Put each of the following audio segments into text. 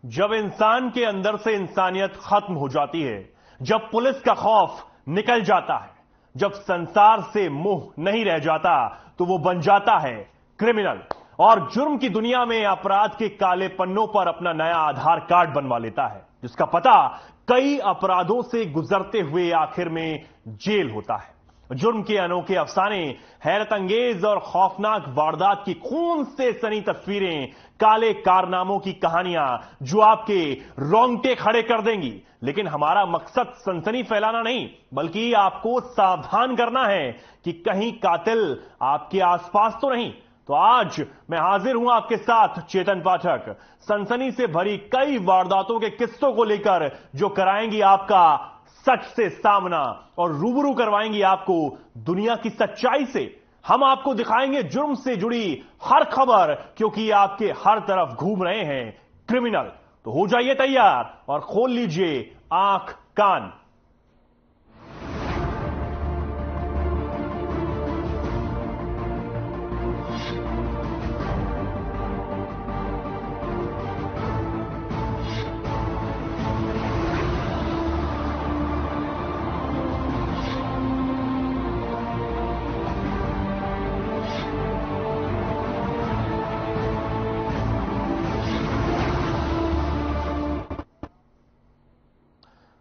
जब इंसान के अंदर से इंसानियत खत्म हो जाती है, जब पुलिस का खौफ निकल जाता है, जब संसार से मोह नहीं रह जाता, तो वो बन जाता है क्रिमिनल और जुर्म की दुनिया में अपराध के काले पन्नों पर अपना नया आधार कार्ड बनवा लेता है, जिसका पता कई अपराधों से गुजरते हुए आखिर में जेल होता है। जुर्म के अनोखे अफसाने, हैरत अंगेज और खौफनाक वारदात की खून से सनी तस्वीरें, काले कारनामों की कहानियां जो आपके रोंगटे खड़े कर देंगी। लेकिन हमारा मकसद सनसनी फैलाना नहीं, बल्कि आपको सावधान करना है कि कहीं कातिल आपके आसपास तो नहीं। तो आज मैं हाजिर हूं आपके साथ चेतन पाठक, सनसनी से भरी कई वारदातों के किस्सों को लेकर, जो कराएंगी आपका सच से सामना और रूबरू करवाएंगी आपको दुनिया की सच्चाई से। हम आपको दिखाएंगे जुर्म से जुड़ी हर खबर, क्योंकि आपके हर तरफ घूम रहे हैं क्रिमिनल। तो हो जाइए तैयार और खोल लीजिए आंख कान।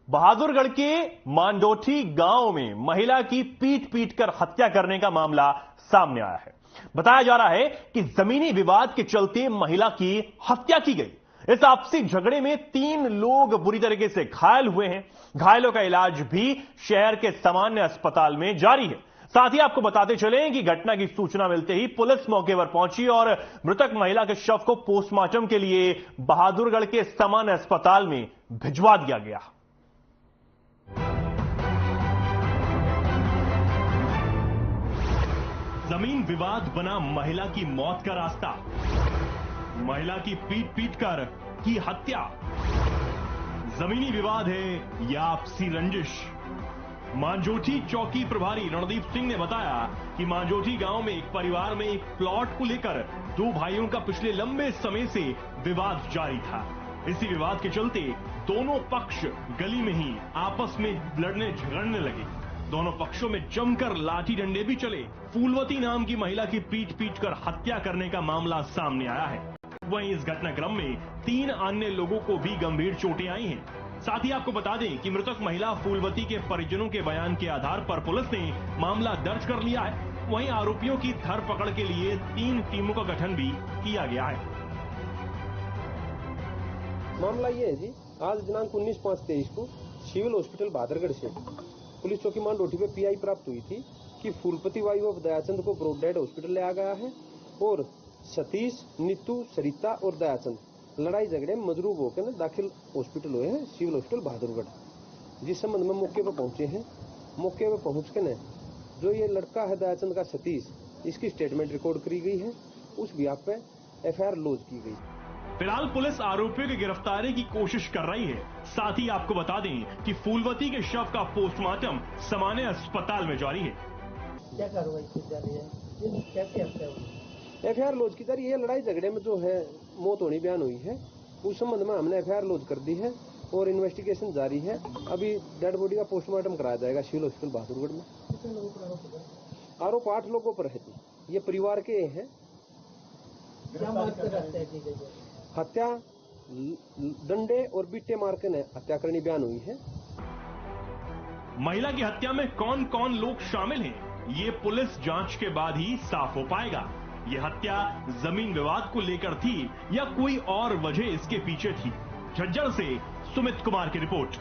बहादुरगढ़ के मांडोठी गांव में महिला की पीट पीट कर हत्या करने का मामला सामने आया है। बताया जा रहा है कि जमीनी विवाद के चलते महिला की हत्या की गई। इस आपसी झगड़े में 3 लोग बुरी तरीके से घायल हुए हैं। घायलों का इलाज भी शहर के सामान्य अस्पताल में जारी है। साथ ही आपको बताते चलें कि घटना की सूचना मिलते ही पुलिस मौके पर पहुंची और मृतक महिला के शव को पोस्टमार्टम के लिए बहादुरगढ़ के सामान्य अस्पताल में भिजवा दिया गया। जमीन विवाद बना महिला की मौत का रास्ता। महिला की पीट पीट कर की हत्या। जमीनी विवाद है या आपसी रंजिश। मांजोठी चौकी प्रभारी रणदीप सिंह ने बताया कि मांजोठी गांव में एक परिवार में एक प्लॉट को लेकर 2 भाइयों का पिछले लंबे समय से विवाद जारी था। इसी विवाद के चलते दोनों पक्ष गली में ही आपस में लड़ने झगड़ने लगे। दोनों पक्षों में जमकर लाठी डंडे भी चले। फूलवती नाम की महिला की पीट पीट कर हत्या करने का मामला सामने आया है। वहीं इस घटनाक्रम में 3 अन्य लोगों को भी गंभीर चोटें आई हैं। साथ ही आपको बता दें कि मृतक महिला फूलवती के परिजनों के बयान के आधार पर पुलिस ने मामला दर्ज कर लिया है। वहीं आरोपियों की धरपकड़ के लिए 3 टीमों का गठन भी किया गया है। मामला ये है जी, आज दिनांक 19/5/23 को सिविल हॉस्पिटल बहादुरगढ़ से पुलिस चौकी मांडोठी पे पीआई प्राप्त हुई थी कि फूलपति वाइफ ऑफ दयाचंद को ब्रॉड डेड हॉस्पिटल ले आ गया है और सतीश, नीतू, सरिता और दयाचंद लड़ाई झगड़े में मजरूब होकर दाखिल हॉस्पिटल हुए हैं सिविल हॉस्पिटल बहादुरगढ़। जिस संबंध में मौके पर पहुंचे हैं। मौके पर पहुंच के जो ये लड़का है दयाचंद का सतीश, इसकी स्टेटमेंट रिकॉर्ड करी गई है। उस बिहाफ पे एफआईआर लॉन्च की गई। फिलहाल पुलिस आरोपियों की गिरफ्तारी की कोशिश कर रही है। साथ ही आपको बता दें कि फूलवती के शव का पोस्टमार्टम सामान्य अस्पताल में जारी है। क्या कार्रवाई की जा रही है? क्या एफआईआर लॉन्च की जा रही है। लड़ाई झगड़े में जो है मौत होनी बयान हुई है, उस संबंध में हमने एफआईआर लॉन्च कर दी है और इन्वेस्टिगेशन जारी है। अभी डेड बॉडी का पोस्टमार्टम कराया जाएगा सिविल हॉस्पिटल बहादुरगढ़ में। कितने लोगों पर आरोप 8 लोगों पर है। ये परिवार के हैं। हत्या डंडे और बीटे मारकर हत्या करनी बयान हुई है। महिला की हत्या में कौन कौन लोग शामिल हैं, ये पुलिस जांच के बाद ही साफ हो पाएगा। ये हत्या जमीन विवाद को लेकर थी या कोई और वजह इसके पीछे थी। झज्जर से सुमित कुमार की रिपोर्ट।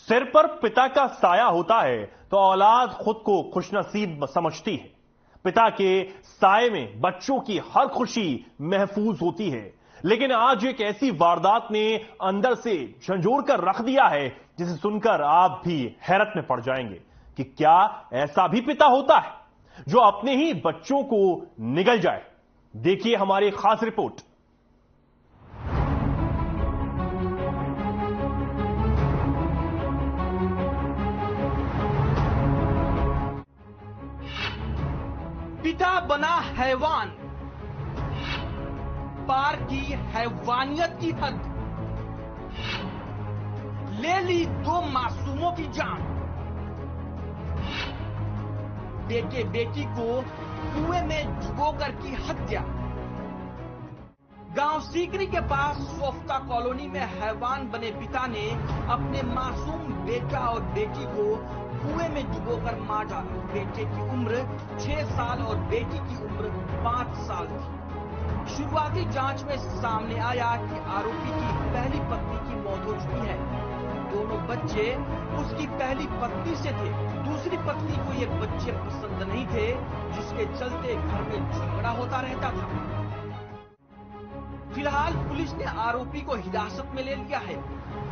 सिर पर पिता का साया होता है तो औलाद खुद को खुशनसीब समझती है। पिता के साए में बच्चों की हर खुशी महफूज होती है। लेकिन आज एक ऐसी वारदात ने अंदर से झंझोर कर रख दिया है, जिसे सुनकर आप भी हैरत में पड़ जाएंगे कि क्या ऐसा भी पिता होता है जो अपने ही बच्चों को निगल जाए। देखिए हमारी खास रिपोर्ट। पिता बना हैवान, पार की हैवानियत की हद, ले ली 2 मासूमों की जान, बेटे बेटी को कुएं में डुबोकर की हत्या। गांव सीकरी के पास सोफ्ता कॉलोनी में हैवान बने पिता ने अपने मासूम बेटा और बेटी को कुएं में डुबोकर मार डाला। बेटे की उम्र 6 साल और बेटी की उम्र 5 साल थी। शुरुआती जांच में सामने आया कि आरोपी की पहली पत्नी की मौत हो चुकी है। दोनों बच्चे उसकी पहली पत्नी से थे। दूसरी पत्नी को ये बच्चे पसंद नहीं थे, जिसके चलते घर में झगड़ा होता रहता था। फिलहाल पुलिस ने आरोपी को हिरासत में ले लिया है।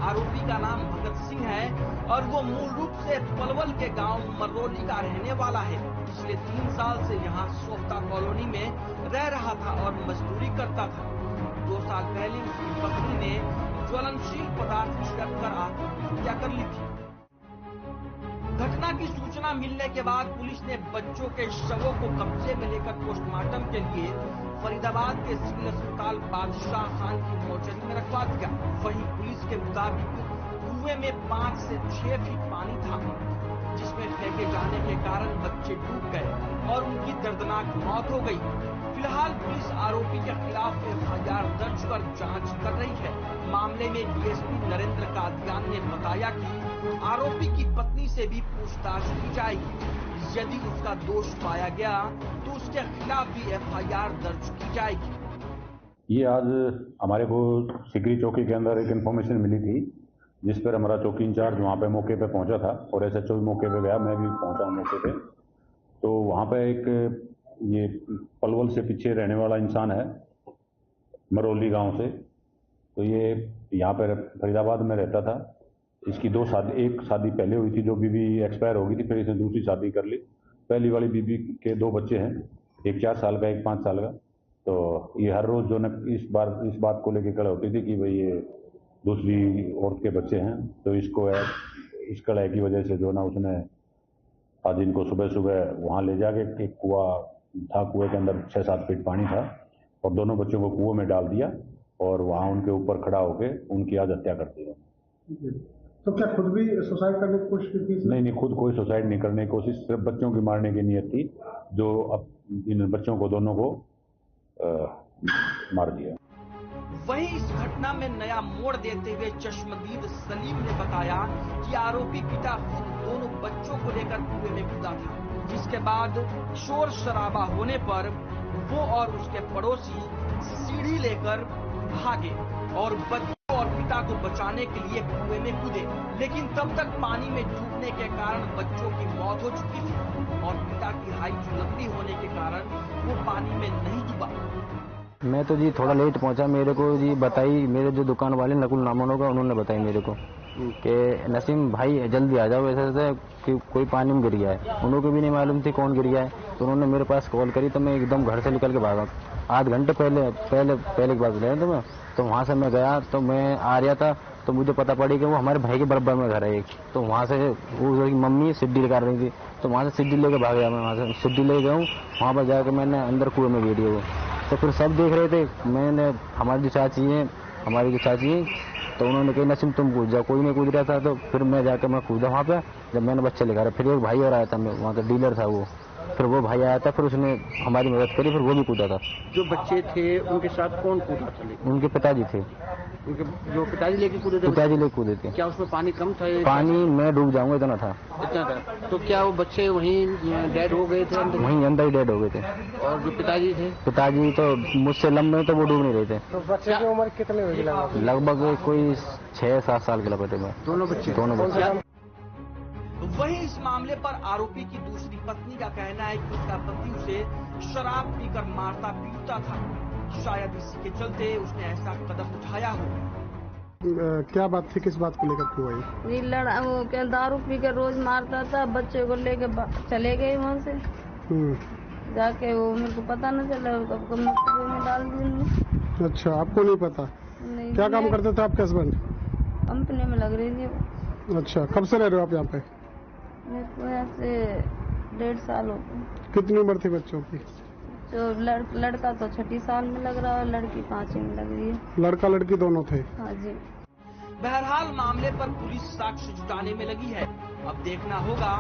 आरोपी का नाम भगत सिंह है और वो मूल रूप से पलवल के गांव मर्रोली का रहने वाला है। पिछले 3 साल से यहाँ सोफ्ता कॉलोनी में रह रहा था और मजदूरी करता था। 2 साल पहले उसकी पत्नी ने ज्वलनशील पदार्थ छिड़ककर आत्महत्या कर ली थी। घटना की सूचना मिलने के बाद पुलिस ने बच्चों के शवों को कब्जे में लेकर पोस्टमार्टम के लिए फरीदाबाद के सिविल अस्पताल बादशाह खान की मोर्चरी में रखवा दिया। वहीं पुलिस के मुताबिक कुएं में 5 से 6 फीट पानी था, जिसमें फेंके जाने के कारण बच्चे डूब गए और उनकी दर्दनाक मौत हो गई। फिलहाल पुलिस आरोपी के खिलाफ एफआईआर दर्ज कर जांच कर रही है। मामले में डीएसपी नरेंद्र कादियान ने बताया कि आरोपी की पत्नी से भी पूछताछ की जाएगी। यदि उसका दोष पाया गया तो उसके खिलाफ भी एफआईआर दर्ज की जाएगी। ये आज हमारे को सिकरी चौकी के अंदर एक इन्फॉर्मेशन मिली थी, जिस पर हमारा चौकी इंचार्ज वहाँ पे मौके पे पहुंचा था और एसएचओ भी मौके पे गया, मैं भी पहुंचा मौके पे। तो वहाँ पे एक ये पलवल से पीछे रहने वाला इंसान है, मरौली गांव से। तो ये यहाँ पे फरीदाबाद में रहता था। इसकी 2 शादी, एक शादी पहले हुई थी, जो बीबी एक्सपायर हो गई थी, फिर इसने दूसरी शादी कर ली। पहली वाली बीबी के 2 बच्चे हैं, एक 4 साल का, एक 5 साल का। तो ये हर रोज जो न इस बात को लेकर कड़े होती थी कि भाई ये दूसरी औरत के बच्चे हैं। तो इसको इस कड़ाई की वजह से जो ना उसने आज इनको सुबह सुबह वहाँ ले जाके एक कुआं था, कुएं के अंदर 6-7 फीट पानी था और दोनों बच्चों को कुएं में डाल दिया और वहाँ उनके ऊपर खड़ा होके उनकी आज हत्या कर दी। तो क्या खुद भी सुसाइड करने की कोशिश की थी? नहीं, खुद कोई सुसाइड नहीं करने की कोशिश, सिर्फ बच्चों की मारने की नीयत थी, जो अब इन बच्चों को दोनों को मार दिया। वहीं इस घटना में नया मोड़ देते हुए चश्मदीद सलीम ने बताया कि आरोपी पिता खुद दोनों बच्चों को लेकर कुएं में कूदा था, जिसके बाद शोर शराबा होने पर वो और उसके पड़ोसी सीढ़ी लेकर भागे और बच्चों और पिता को बचाने के लिए कुएं में कूदे। लेकिन तब तक पानी में डूबने के कारण बच्चों की मौत हो चुकी थी और पिता की हाइट लंबी होने के कारण वो पानी में नहीं डूबा। मैं तो जी थोड़ा लेट पहुंचा। मेरे को जी बताई मेरे जो दुकान वाले नकुल नामन होगा, उन्होंने बताई मेरे को कि नसीम भाई जल्दी आ जाओ, ऐसे कि कोई पानी में गिर गया है। उनको भी नहीं मालूम थी कौन गिर गया है। तो उन्होंने मेरे पास कॉल करी तो मैं एकदम घर से निकल के भागा। आध घंटे पहले की बात ले तो मैं तो वहाँ से मैं गया, तो मैं आ रहा था तो मुझे पता पड़ी कि वो हमारे भाई के बराबर में घर है एक। तो वहाँ से वो मम्मी सिड्डी लेकर रही थी, तो वहाँ से सिड्डी लेके भाग गया। मैं वहाँ से सिड्डी ले गया हूँ, वहाँ पर जाकर मैंने अंदर कुएं में गिर वो। तो फिर सब देख रहे थे। मैंने हमारी जो चाची है तो उन्होंने कहा नसीम तुम कूद जाओ, कोई नहीं कूद रहा था। तो फिर मैं जाकर मैं कूदा वहाँ पे, जब मैंने बच्चे लेकर फिर एक भाई और आया था, वहाँ का डीलर था वो। फिर वो भाई आया था, फिर उसने हमारी मदद करी, फिर वो भी कूदा था। जो बच्चे थे उनके साथ कौन कूदा था? उनके पिताजी थे। उनके जो पिताजी लेके कूदे थे? पिताजी लेके कूदे थे। क्या उसमें पानी कम था? पानी मैं डूब जाऊंगा इतना था। इतना था। तो क्या वो बच्चे वहीं डेड हो गए थे? वहीं अंदर ही डेड हो गए थे। और जो पिताजी थे? पिताजी तो मुझसे लंबे, तो वो डूब नहीं रहे थे। तो बच्चे की उम्र कितनी होगी? लगभग कोई 6-7 साल के लगभग थे। दोनों बच्चे। वहीं इस मामले पर आरोपी की दूसरी पत्नी का कहना है कि उसका पति उसे शराब पीकर मारता पीटता था। शायद इसी के चलते उसने ऐसा कदम उठाया हो। क्या बात थी, किस बात को लेकर क्यों आई? जी लड़ा, वो क्या दारू पी कर रोज मारता था। बच्चे को लेके चले गए वहाँ से। जाके वो मेरे को पता न चला, कब में डाल दिया। अच्छा, आपको नहीं पता? नहीं। क्या काम करते थे आपके हस्बैंड? कंपनी में लग रही थी। अच्छा, कब से रह रहे हो आप यहाँ पे? मेरे को यहाँ से 1.5 साल हो गए। कितनी उम्र थी बच्चों की? जो लड़का तो 6ठी साल में लग रहा है, लड़की 5वीं में लग रही है। लड़का लड़की दोनों थे? हाँ जी। बहरहाल मामले पर पुलिस साक्ष्य जुटाने में लगी है। अब देखना होगा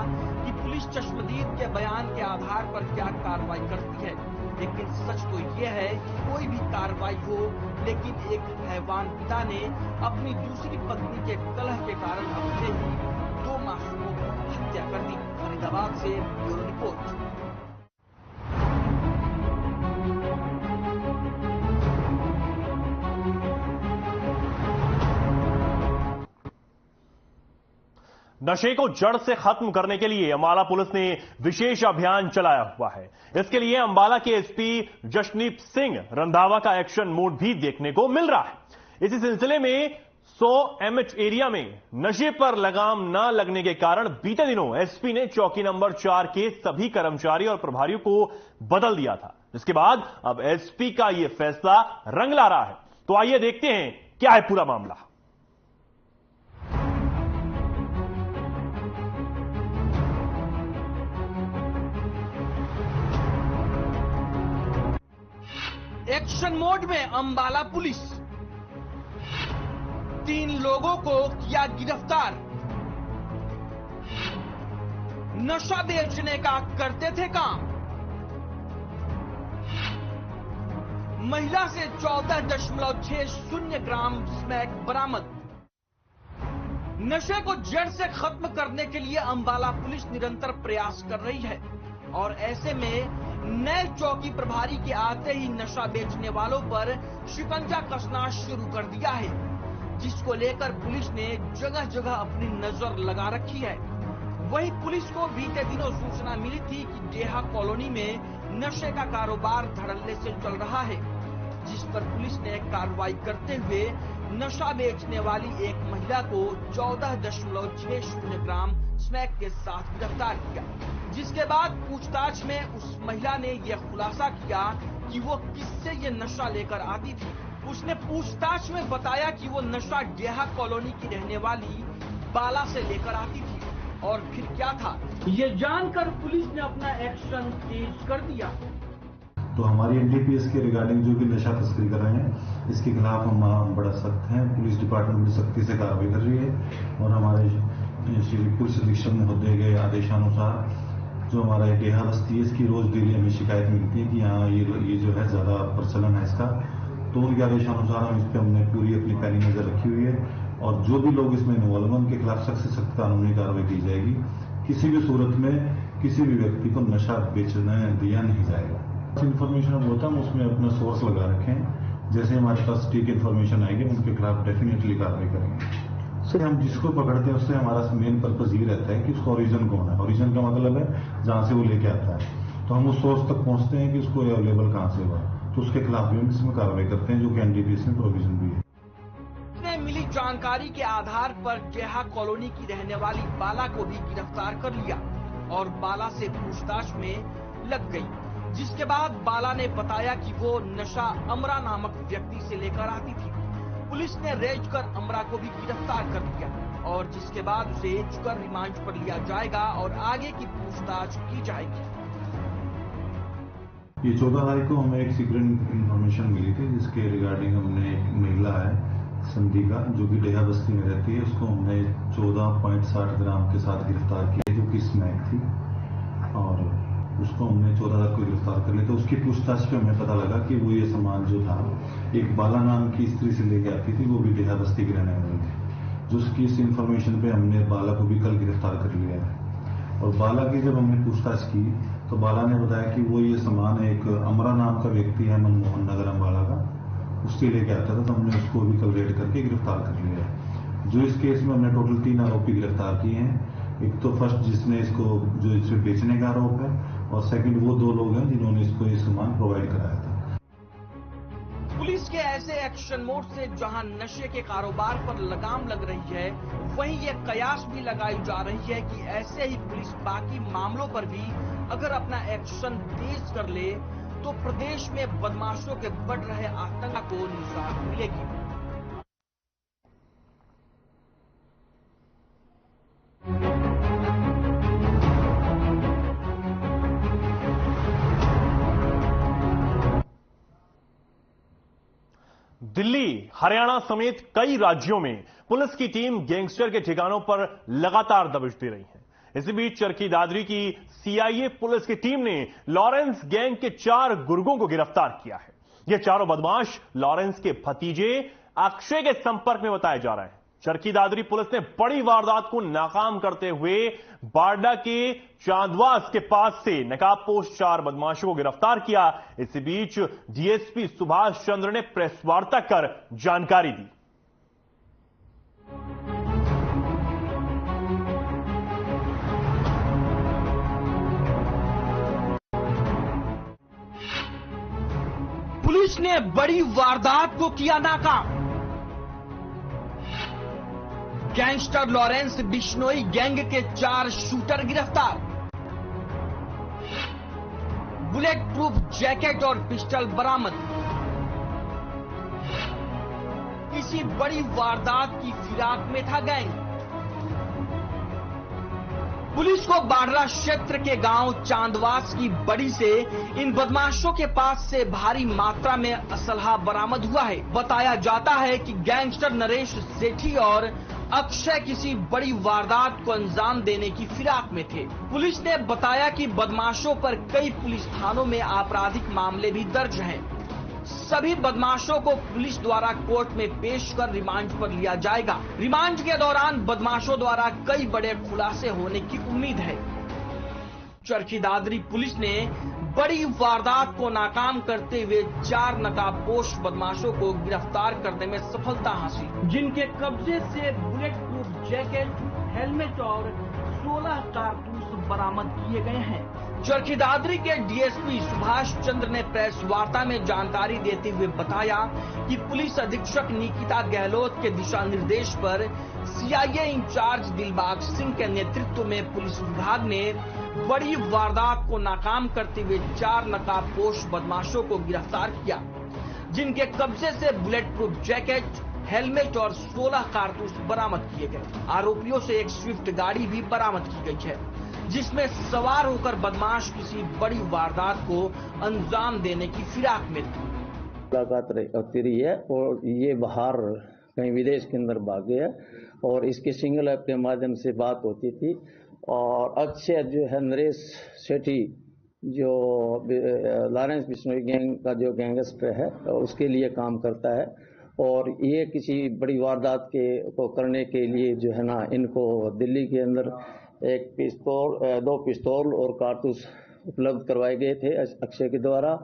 कि पुलिस चश्मदीद के बयान के आधार पर क्या कार्रवाई करती है। लेकिन सच तो ये है कि कोई भी कार्रवाई हो, लेकिन एक हैवान पिता ने अपनी दूसरी पत्नी के कलह के कारण अपने ही 2 मासूमों की हत्या कर दी। फरीदाबाद से ब्यूरो रिपोर्ट। नशे को जड़ से खत्म करने के लिए अंबाला पुलिस ने विशेष अभियान चलाया हुआ है। इसके लिए अंबाला के एसपी जशनीप सिंह रंधावा का एक्शन मोड भी देखने को मिल रहा है। इसी सिलसिले में 100 MH एरिया में नशे पर लगाम न लगने के कारण बीते दिनों एसपी ने चौकी नंबर 4 के सभी कर्मचारी और प्रभारियों को बदल दिया था, जिसके बाद अब एसपी का यह फैसला रंग ला रहा है। तो आइए देखते हैं क्या है पूरा मामला। एक्शन मोड में अंबाला पुलिस 3 लोगों को किया गिरफ्तार। नशा बेचने का करते थे काम। महिला से 14.60 ग्राम स्मैक बरामद। नशे को जड़ से खत्म करने के लिए अंबाला पुलिस निरंतर प्रयास कर रही है और ऐसे में नए चौकी प्रभारी के आते ही नशा बेचने वालों पर शिकंजा कसना शुरू कर दिया है, जिसको लेकर पुलिस ने जगह जगह अपनी नजर लगा रखी है। वहीं पुलिस को बीते दिनों सूचना मिली थी कि डेहा कॉलोनी में नशे का कारोबार धड़ल्ले से चल रहा है, जिस पर पुलिस ने कार्रवाई करते हुए नशा बेचने वाली एक महिला को 14.60 ग्राम स्मैक के साथ गिरफ्तार किया, जिसके बाद पूछताछ में उस महिला ने यह खुलासा किया कि वो किससे ये नशा लेकर आती थी। उसने पूछताछ में बताया कि वो नशा डेहा कॉलोनी की रहने वाली बाला से लेकर आती थी। और फिर क्या था, ये जानकर पुलिस ने अपना एक्शन तेज कर दिया। तो हमारी एनडीपीएस के रिगार्डिंग जो भी नशा तस्करी कर रहे हैं, इसके खिलाफ हम बड़ा सख्त हैं। पुलिस डिपार्टमेंट भी सख्ती से कार्रवाई कर रही है और हमारे श्री पुलिस अधीक्षक महोदय के आदेशानुसार जो हमारा डेहा बस्ती है, इसकी रोज डेली हमें शिकायत मिलती है कि यहाँ ये जो है ज्यादा प्रचलन है इसका। तो उनके आदेशानुसार हम इस पर हमने पूरी अपनी पैनी नजर रखी हुई है और जो भी लोग इसमें इन्वॉल्व हैं उनके खिलाफ सख्त से सख्त कानूनी कार्रवाई की जाएगी। किसी भी सूरत में किसी भी व्यक्ति को नशा बेचने दिया नहीं जाएगा। इन्फॉर्मेशन होता है हम उसमें अपना सोर्स लगा रखें, जैसे हमारे पास ठीक इन्फॉर्मेशन आएगी उनके खिलाफ डेफिनेटली कार्रवाई करेंगे। सर हम जिसको पकड़ते हैं उससे हमारा मेन पर्पज ये रहता है कि उसका ओरिजिन कौन है। ओरिजिन का मतलब है जहां से वो लेके आता है, तो हम उस सोर्स तक पहुंचते हैं कि उसको अवेलेबल कहां से हुआ, तो उसके खिलाफ भी हम इसमें कार्रवाई करते हैं, जो कि एनडीपीएस में प्रोविजन भी है। मिली जानकारी के आधार पर डेहा कॉलोनी की रहने वाली बाला को भी गिरफ्तार कर लिया और बाला से पूछताछ में लग गई, जिसके बाद बाला ने बताया कि वो नशा अमरा नामक व्यक्ति से लेकर आती थी। पुलिस ने रेड कर अमरा को भी गिरफ्तार कर लिया और जिसके बाद उसे चुकर रिमांड पर लिया जाएगा और आगे की पूछताछ की जाएगी। ये 14 तारीख को हमें एक सीक्रेट इन्फॉर्मेशन मिली थी, जिसके रिगार्डिंग हमने एक महिला है संधिका जो कि डेहा बस्ती में रहती है, उसको हमने 14.60 ग्राम के साथ गिरफ्तार किया, जो कि स्मैक थी और उसको हमने 14 तारीख को गिरफ्तार कर लिया। तो उसकी पूछताछ पे हमें पता लगा कि वो ये सामान जो था एक बाला नाम की स्त्री से लेके आती थी, वो भी डेहा बस्ती की रहने वाली थी। जो उसकी इस इन्फॉर्मेशन पे हमने बाला को भी कल गिरफ्तार कर लिया है और बाला की जब हमने पूछताछ की तो बाला ने बताया कि वो ये सामान एक अमरा नाम का व्यक्ति है मनमोहन नगर अम्बाला का, उससे लेके आता था। तो हमने उसको भी कल रेड करके गिरफ्तार कर लिया है। जो इस केस में हमने टोटल 3 आरोपी गिरफ्तार किए हैं। एक तो फर्स्ट जिसने इसको जो इसे बेचने का आरोप है और सेकंड वो 2 लोग हैं जिन्होंने इसको ये सामान प्रोवाइड कराया था। पुलिस के ऐसे एक्शन मोड से जहां नशे के कारोबार पर लगाम लग रही है, वहीं ये कयास भी लगाई जा रही है कि ऐसे ही पुलिस बाकी मामलों पर भी अगर अपना एक्शन तेज कर ले तो प्रदेश में बदमाशों के बढ़ रहे आतंक को निजात मिलेगी। दिल्ली, हरियाणा समेत कई राज्यों में पुलिस की टीम गैंगस्टर के ठिकानों पर लगातार दबिशती रही है। इसी बीच चरखी दादरी की सीआईए पुलिस की टीम ने लॉरेंस गैंग के 4 गुर्गों को गिरफ्तार किया है। ये चारों बदमाश लॉरेंस के भतीजे अक्षय के संपर्क में बताए जा रहे हैं। चरखी दादरी पुलिस ने बड़ी वारदात को नाकाम करते हुए बारडा के चांदवास के पास से नकाबपोश 4 बदमाशों को गिरफ्तार किया। इसी बीच डीएसपी सुभाष चंद्र ने प्रेस वार्ता कर जानकारी दी। पुलिस ने बड़ी वारदात को किया नाकाम। गैंगस्टर लॉरेंस बिश्नोई गैंग के 4 शूटर गिरफ्तार। बुलेट प्रूफ जैकेट और पिस्टल बरामद। किसी बड़ी वारदात की फिराक में था गैंग। पुलिस को बाडरा क्षेत्र के गांव चांदवास की बड़ी से इन बदमाशों के पास से भारी मात्रा में असलहा बरामद हुआ है। बताया जाता है कि गैंगस्टर नरेश सेठी और अक्षय किसी बड़ी वारदात को अंजाम देने की फिराक में थे। पुलिस ने बताया कि बदमाशों पर कई पुलिस थानों में आपराधिक मामले भी दर्ज हैं। सभी बदमाशों को पुलिस द्वारा कोर्ट में पेश कर रिमांड पर लिया जाएगा। रिमांड के दौरान बदमाशों द्वारा कई बड़े खुलासे होने की उम्मीद है। चरखी दादरी पुलिस ने बड़ी वारदात को नाकाम करते हुए 4 नकाबपोश बदमाशों को गिरफ्तार करने में सफलता हासिल, जिनके कब्जे से बुलेट प्रूफ जैकेट, हेलमेट और 16 कारतूस बरामद किए गए हैं। चरखी दादरी के डीएसपी सुभाष चंद्र ने प्रेस वार्ता में जानकारी देते हुए बताया कि पुलिस अधीक्षक निकिता गहलोत के दिशा निर्देश पर सीआईए इंचार्ज दिलबाग सिंह के नेतृत्व में पुलिस विभाग ने बड़ी वारदात को नाकाम करते हुए 4 नकाबपोश बदमाशों को गिरफ्तार किया, जिनके कब्जे से बुलेट प्रूफ जैकेट, हेलमेट और 16 कारतूस बरामद किए गए। आरोपियों से एक स्विफ्ट गाड़ी भी बरामद की गई है, जिसमें सवार होकर बदमाश किसी बड़ी वारदात को अंजाम देने की फिराक में थे। मुलाकात होती रही है और ये बाहर कहीं विदेश के अंदर भाग गया और इसके सिंगल ऐप के माध्यम से बात होती थी। और अक्षय जो है नरेश सेठी जो लॉरेंस बिश्नोई गैंग का जो गैंगस्टर है उसके लिए काम करता है और ये किसी बड़ी वारदात को करने के लिए जो है ना इनको दिल्ली के अंदर एक पिस्तौल, 2 पिस्तौल और कारतूस उपलब्ध करवाए गए थे अक्षय के द्वारा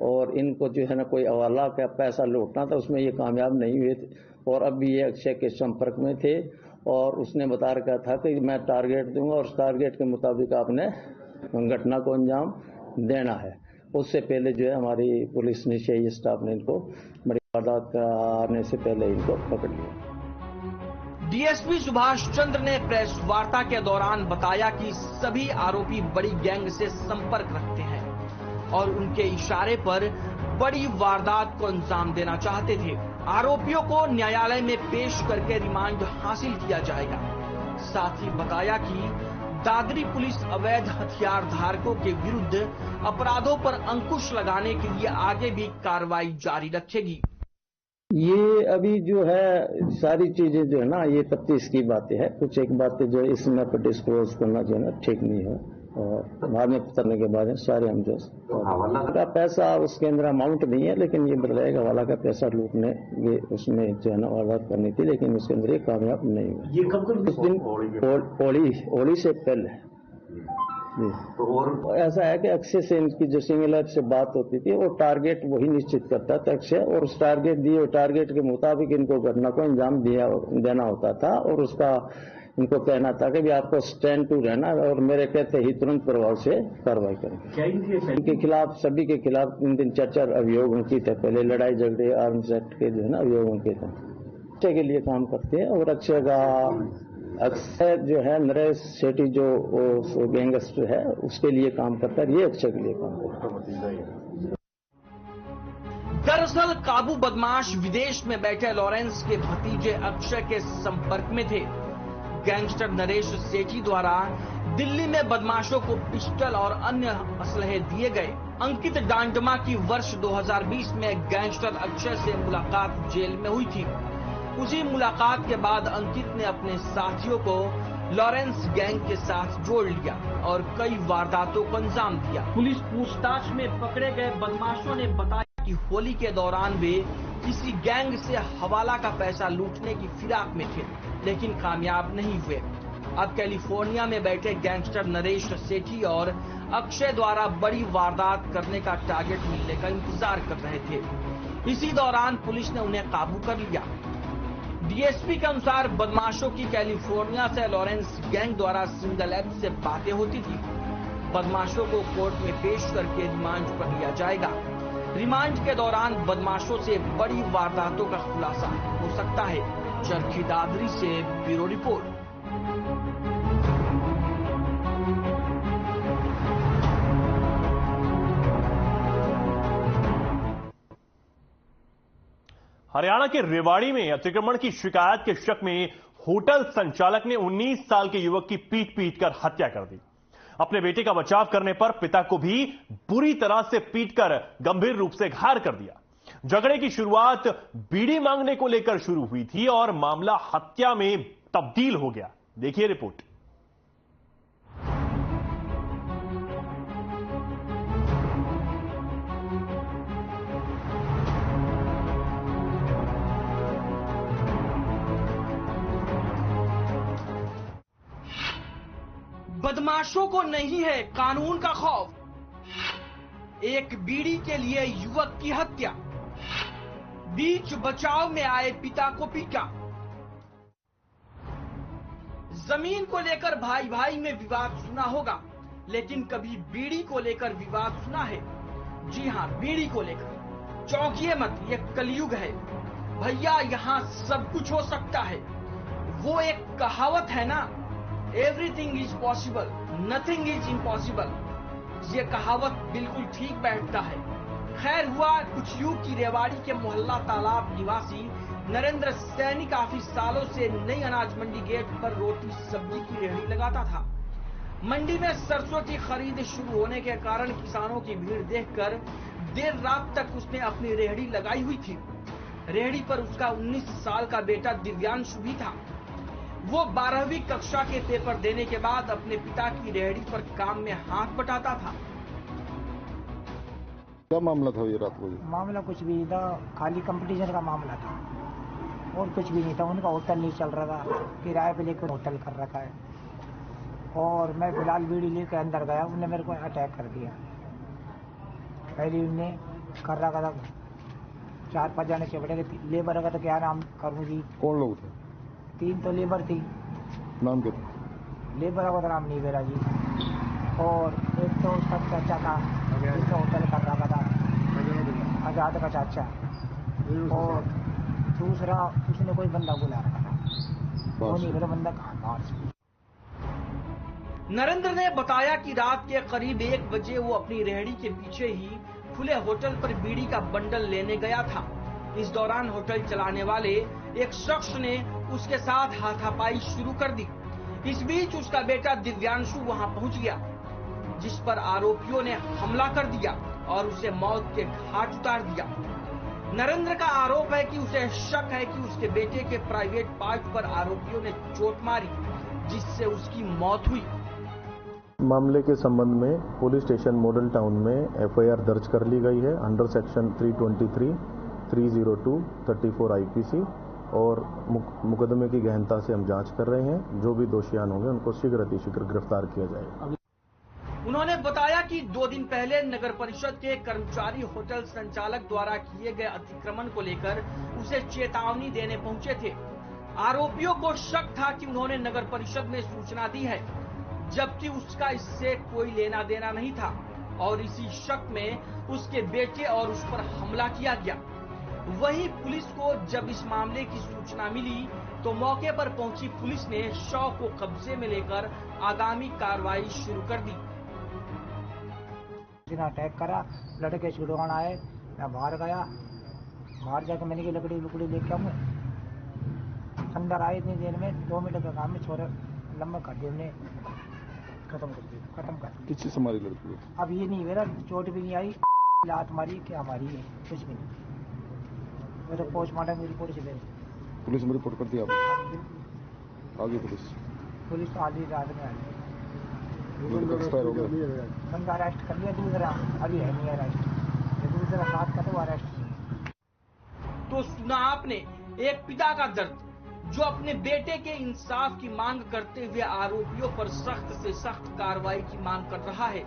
और इनको जो है ना कोई हवाला का पैसा लौटना था, उसमें ये कामयाब नहीं हुए थे और अब भी ये अक्षय के संपर्क में थे और उसने बता रखा था कि मैं टारगेट दूंगा और उस टारगेट के मुताबिक आपने घटना को अंजाम देना है। उससे पहले जो है हमारी पुलिस ने सीआईए स्टाफ ने इनको बड़ी वारदात करने से पहले इनको पकड़ लिया। डीएसपी सुभाष चंद्र ने प्रेस वार्ता के दौरान बताया कि सभी आरोपी बड़ी गैंग से संपर्क रखते हैं और उनके इशारे पर बड़ी वारदात को अंजाम देना चाहते थे। आरोपियों को न्यायालय में पेश करके रिमांड हासिल किया जाएगा। साथ ही बताया कि दादरी पुलिस अवैध हथियार धारकों के विरुद्ध अपराधों पर अंकुश लगाने के लिए आगे भी कार्रवाई जारी रखेगी। ये अभी जो है सारी चीजें जो है ना ये तफ्तीश की बातें हैं। कुछ एक बातें जो है इसमें पर डिस्क्लोज करना जो है ना ठीक नहीं है और बाद में पकड़ने के बाद सारे हम जो हवाला का पैसा उसके अंदर अमाउंट नहीं है, लेकिन ये बताएगा हवाला का पैसा लूटने ये उसमें जो है ना वारदात करनी थी, लेकिन उसके अंदर ये कामयाब नहीं हुआ। ये कब उस दिन होली से पहले तो और ऐसा है कि अक्षय से इनकी जो सिंगल ऐप से बात होती थी वो टारगेट वही निश्चित करता था अक्षय और उस टारगेट दिए टारगेट के मुताबिक इनको घटना को अंजाम देना होता था और उसका इनको कहना था कि भी आपको स्टैंड टू रहना और मेरे कहते ही तुरंत प्रभाव से कार्रवाई करें। इनके खिलाफ सभी के खिलाफ 3 चर्चा अभियोग उनकी थे। पहले लड़ाई झगड़े आर्म्स एक्ट के जो है ना अभियोग उनके थे। अक्षय के लिए काम करते हैं और अक्षय जो है नरेश सेठी जो गैंगस्टर है उसके लिए काम करता है, ये अक्षय के लिए काम करता है। दरअसल काबू बदमाश विदेश में बैठे लॉरेंस के भतीजे अक्षय के संपर्क में थे। गैंगस्टर नरेश सेठी द्वारा दिल्ली में बदमाशों को पिस्टल और अन्य असलहे दिए गए। अंकित डांडमा की वर्ष 2020 में गैंगस्टर अक्षय से मुलाकात जेल में हुई थी। उसी मुलाकात के बाद अंकित ने अपने साथियों को लॉरेंस गैंग के साथ जोड़ लिया और कई वारदातों को अंजाम दिया। पुलिस पूछताछ में पकड़े गए बदमाशों ने बताया कि होली के दौरान वे किसी गैंग से हवाला का पैसा लूटने की फिराक में थे, लेकिन कामयाब नहीं हुए। अब कैलिफोर्निया में बैठे गैंगस्टर नरेश सेठी और अक्षय द्वारा बड़ी वारदात करने का टारगेट मिलने का इंतजार कर रहे थे। इसी दौरान पुलिस ने उन्हें काबू कर लिया। डीएसपी के अनुसार बदमाशों की कैलिफोर्निया से लॉरेंस गैंग द्वारा सिंगल ऐप से बातें होती थी। बदमाशों को कोर्ट में पेश करके रिमांड पर लिया जाएगा। रिमांड के दौरान बदमाशों से बड़ी वारदातों का खुलासा हो सकता है। चरखी दादरी से ब्यूरो रिपोर्ट। हरियाणा के रेवाड़ी में अतिक्रमण की शिकायत के शक में होटल संचालक ने 19 साल के युवक की पीट कर हत्या कर दी। अपने बेटे का बचाव करने पर पिता को भी बुरी तरह से पीटकर गंभीर रूप से घायल कर दिया। झगड़े की शुरुआत बीड़ी मांगने को लेकर शुरू हुई थी और मामला हत्या में तब्दील हो गया। देखिए रिपोर्ट। बदमाशों को नहीं है कानून का खौफ। एक बीड़ी के लिए युवक की हत्या। बीच बचाव में आए पिता को पीटा। जमीन को लेकर भाई भाई में विवाद सुना होगा, लेकिन कभी बीड़ी को लेकर विवाद सुना है? जी हां, बीड़ी को लेकर। चौंकिए मत, ये कलयुग है भैया, यहाँ सब कुछ हो सकता है। वो एक कहावत है ना, everything is possible, nothing is impossible. ये कहावत बिल्कुल ठीक बैठता है। खैर हुआ कुछ यूं कि रेवाड़ी के मोहल्ला तालाब निवासी नरेंद्र सैनी काफी सालों से नई अनाज मंडी गेट पर रोटी सब्जी की रेहड़ी लगाता था। मंडी में सरसों की खरीद शुरू होने के कारण किसानों की भीड़ देखकर देर रात तक उसने अपनी रेहड़ी लगाई हुई थी। रेहड़ी पर उसका 19 साल का बेटा दिव्यांशु भी था। वो 12वीं कक्षा के पेपर देने के बाद अपने पिता की रेहड़ी पर काम में हाथ बटाता था। क्या मामला था ये रात को? मामला कुछ भी नहीं था, खाली कंपटीशन का मामला था और कुछ भी नहीं था। उनका होटल नहीं चल रहा था, किराए पे लेकर होटल कर रखा है। और मैं फिलहाल बीड़ी लेकर अंदर गया, उन्होंने मेरे को अटैक कर दिया। पहले उनने कर रखा था, 4-5 जने चिपटे थे। लेबर का तो क्या नाम करूँ जी? कौन लोग थे? 3 तो लेबर थी। नाम क्या? लेबर का तो नाम नहीं मेरा जी। और एक तो उसका चाचा था, उसका होटल कर रखा था, आजाद का चाचा। और दूसरा उसने कोई बंदा बुला रखा था, वो नहीं मेरा बंदा कहाँ बाहर। नरेंद्र ने बताया कि रात के करीब 1 बजे वो अपनी रेहड़ी के पीछे ही खुले होटल पर बीड़ी का बंडल लेने गया था। इस दौरान होटल चलाने वाले एक शख्स ने उसके साथ हाथापाई शुरू कर दी। इस बीच उसका बेटा दिव्यांशु वहां पहुंच गया, जिस पर आरोपियों ने हमला कर दिया और उसे मौत के घाट उतार दिया। नरेंद्र का आरोप है कि उसे शक है कि उसके बेटे के प्राइवेट पार्ट पर आरोपियों ने चोट मारी, जिससे उसकी मौत हुई। मामले के संबंध में पुलिस स्टेशन मॉडल टाउन में एफआईआर दर्ज कर ली गई है अंडर सेक्शन 323, 302, 34 आईपीसी और मुकदमे की गहनता से हम जांच कर रहे हैं। जो भी दोषियान होंगे उनको शीघ्र अतिशीघ्र गिरफ्तार किया जाएगा। उन्होंने बताया कि 2 दिन पहले नगर परिषद के कर्मचारी होटल संचालक द्वारा किए गए अतिक्रमण को लेकर उसे चेतावनी देने पहुंचे थे। आरोपियों को शक था कि उन्होंने नगर परिषद में सूचना दी है, जबकि उसका इससे कोई लेना देना नहीं था और इसी शक में उसके बेटे और उस पर हमला किया गया। वहीं पुलिस को जब इस मामले की सूचना मिली तो मौके पर पहुंची पुलिस ने शव को कब्जे में लेकर आगामी कार्रवाई शुरू कर दी। अटैक करा, लड़के छुड़वाना आए, मैं बाहर गया, बाहर जाकर मैंने की लकड़ी लेके आऊंगा। अंदर आए इतनी देर में 2 मिनट का काम में छोरा लंबा कर दिया। खत्म कर दिया, खत्म कर दिया। किस चीज से मारी लड़की को? अब ये नहीं मेरा चोट भी नहीं आई, लात मारी क्या मारी है, कुछ भी नहीं। वो तो पोस्टमार्टम की रिपोर्ट चले, पुलिस में रिपोर्ट कर दिया आपने? आगे पुलिस तो आधी रात में आई, एक्सपायर हो गया, बंदा अरेस्ट कर लिया, दूसरा अभी है नहीं अरेस्ट, दूसरा साथ का तो अरेस्ट नहीं। तो सुना आपने एक पिता का दर्द, जो अपने बेटे के इंसाफ की मांग करते हुए आरोपियों पर सख्त से सख्त कार्रवाई की मांग कर रहा है।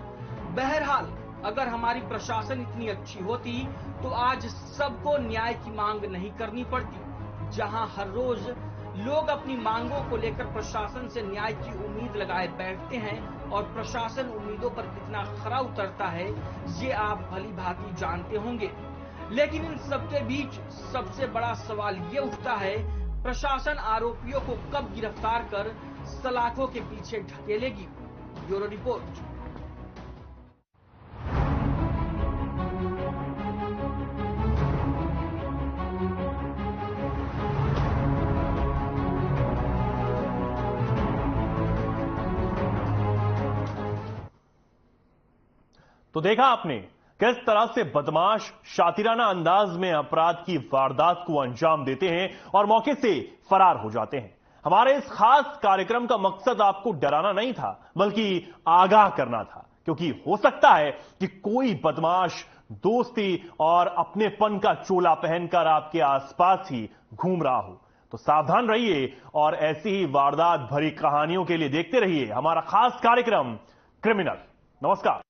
बहरहाल अगर हमारी प्रशासन इतनी अच्छी होती तो आज सबको न्याय की मांग नहीं करनी पड़ती। जहां हर रोज लोग अपनी मांगों को लेकर प्रशासन से न्याय की उम्मीद लगाए बैठते हैं और प्रशासन उम्मीदों पर कितना खरा उतरता है ये आप भली भांति जानते होंगे। लेकिन इन सबके बीच सबसे बड़ा सवाल ये उठता है, प्रशासन आरोपियों को कब गिरफ्तार कर सलाखों के पीछे ढकेलेगी। Bureau report. तो देखा आपने किस तरह से बदमाश शातिराना अंदाज में अपराध की वारदात को अंजाम देते हैं और मौके से फरार हो जाते हैं। हमारे इस खास कार्यक्रम का मकसद आपको डराना नहीं था, बल्कि आगाह करना था, क्योंकि हो सकता है कि कोई बदमाश दोस्ती और अपनेपन का चोला पहनकर आपके आसपास ही घूम रहा हो। तो सावधान रहिए और ऐसी ही वारदात भरी कहानियों के लिए देखते रहिए हमारा खास कार्यक्रम क्रिमिनल। नमस्कार।